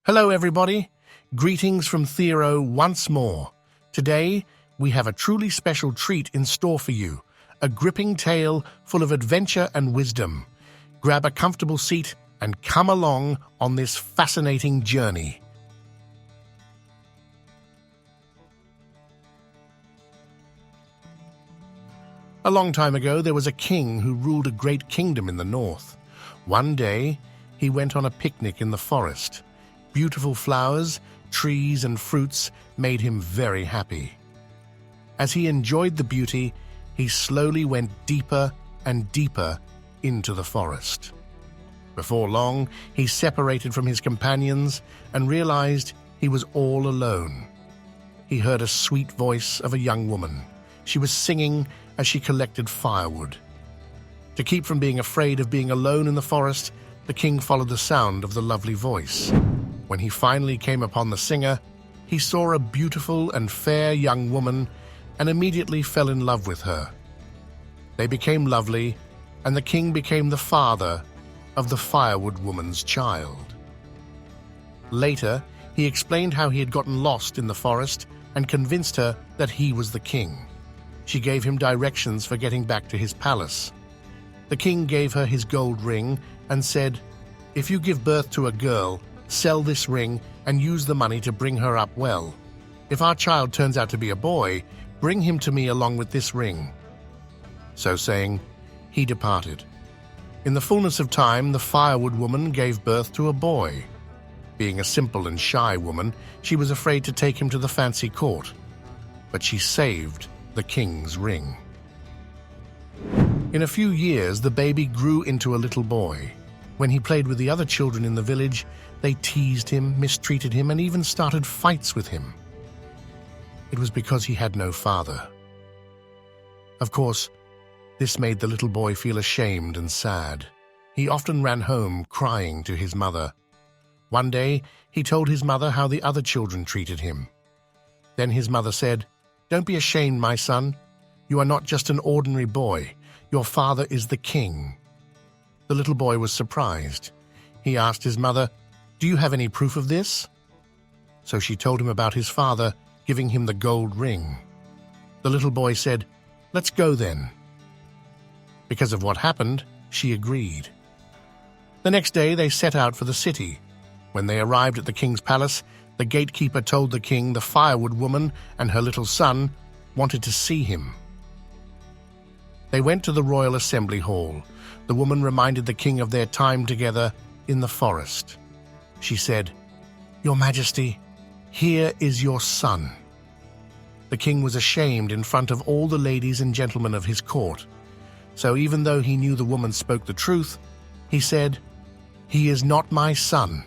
Hello, everybody. Greetings from Theo once more. Today, we have a truly special treat in store for you, a gripping tale full of adventure and wisdom. Grab a comfortable seat and come along on this fascinating journey. A long time ago, there was a king who ruled a great kingdom in the north. One day, he went on a picnic in the forest. Beautiful flowers, trees, and fruits made him very happy. As he enjoyed the beauty, he slowly went deeper and deeper into the forest. Before long, he separated from his companions and realized he was all alone. He heard a sweet voice of a young woman. She was singing as she collected firewood. To keep from being afraid of being alone in the forest, the king followed the sound of the lovely voice. When he finally came upon the singer, he saw a beautiful and fair young woman and immediately fell in love with her. They became lovely, and the king became the father of the firewood woman's child. Later, he explained how he had gotten lost in the forest and convinced her that he was the king. She gave him directions for getting back to his palace. The king gave her his gold ring and said, "If you give birth to a girl, sell this ring and use the money to bring her up well. If our child turns out to be a boy, bring him to me along with this ring." So saying, he departed. In the fullness of time, the firewood woman gave birth to a boy. Being a simple and shy woman, she was afraid to take him to the fancy court. But she saved the king's ring. In a few years, the baby grew into a little boy. When he played with the other children in the village, they teased him, mistreated him, and even started fights with him. It was because he had no father. Of course, this made the little boy feel ashamed and sad. He often ran home crying to his mother. One day, he told his mother how the other children treated him. Then his mother said, "Don't be ashamed, my son. You are not just an ordinary boy. Your father is the king." The little boy was surprised. He asked his mother, "Do you have any proof of this?" So she told him about his father giving him the gold ring. The little boy said, "Let's go then." Because of what happened, she agreed. The next day they set out for the city. When they arrived at the king's palace, the gatekeeper told the king the firewood woman and her little son wanted to see him. They went to the royal assembly hall. The woman reminded the king of their time together in the forest. She said, "Your Majesty, here is your son." The king was ashamed in front of all the ladies and gentlemen of his court. So even though he knew the woman spoke the truth, he said, "He is not my son."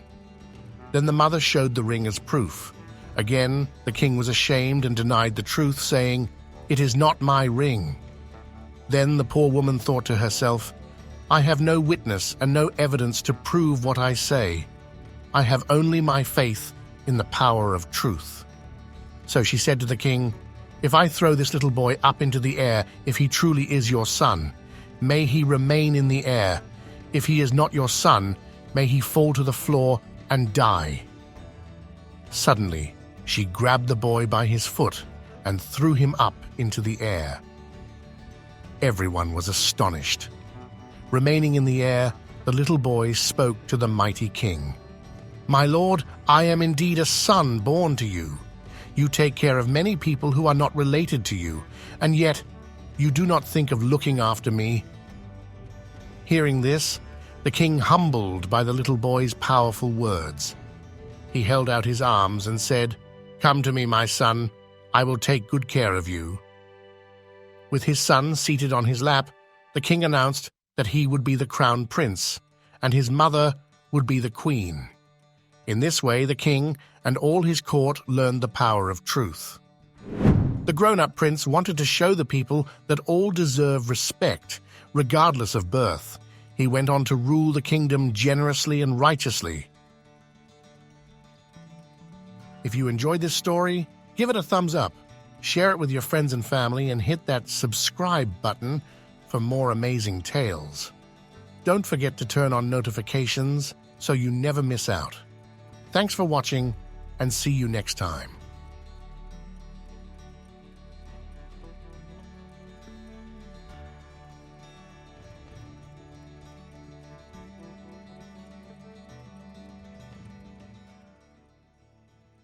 Then the mother showed the ring as proof. Again, the king was ashamed and denied the truth, saying, "It is not my ring." Then the poor woman thought to herself, "I have no witness and no evidence to prove what I say. I have only my faith in the power of truth." So she said to the king, "If I throw this little boy up into the air, if he truly is your son, may he remain in the air. If he is not your son, may he fall to the floor and die." Suddenly, she grabbed the boy by his foot and threw him up into the air. Everyone was astonished. Remaining in the air, the little boy spoke to the mighty king. "My lord, I am indeed a son born to you. You take care of many people who are not related to you, and yet you do not think of looking after me." Hearing this, the king humbled by the little boy's powerful words. He held out his arms and said, "Come to me, my son. I will take good care of you." With his son seated on his lap, the king announced that he would be the crown prince, and his mother would be the queen. In this way, the king and all his court learned the power of truth. The grown-up prince wanted to show the people that all deserve respect, regardless of birth. He went on to rule the kingdom generously and righteously. If you enjoyed this story, give it a thumbs up, share it with your friends and family, and hit that subscribe button for more amazing tales. Don't forget to turn on notifications so you never miss out. Thanks for watching, and see you next time.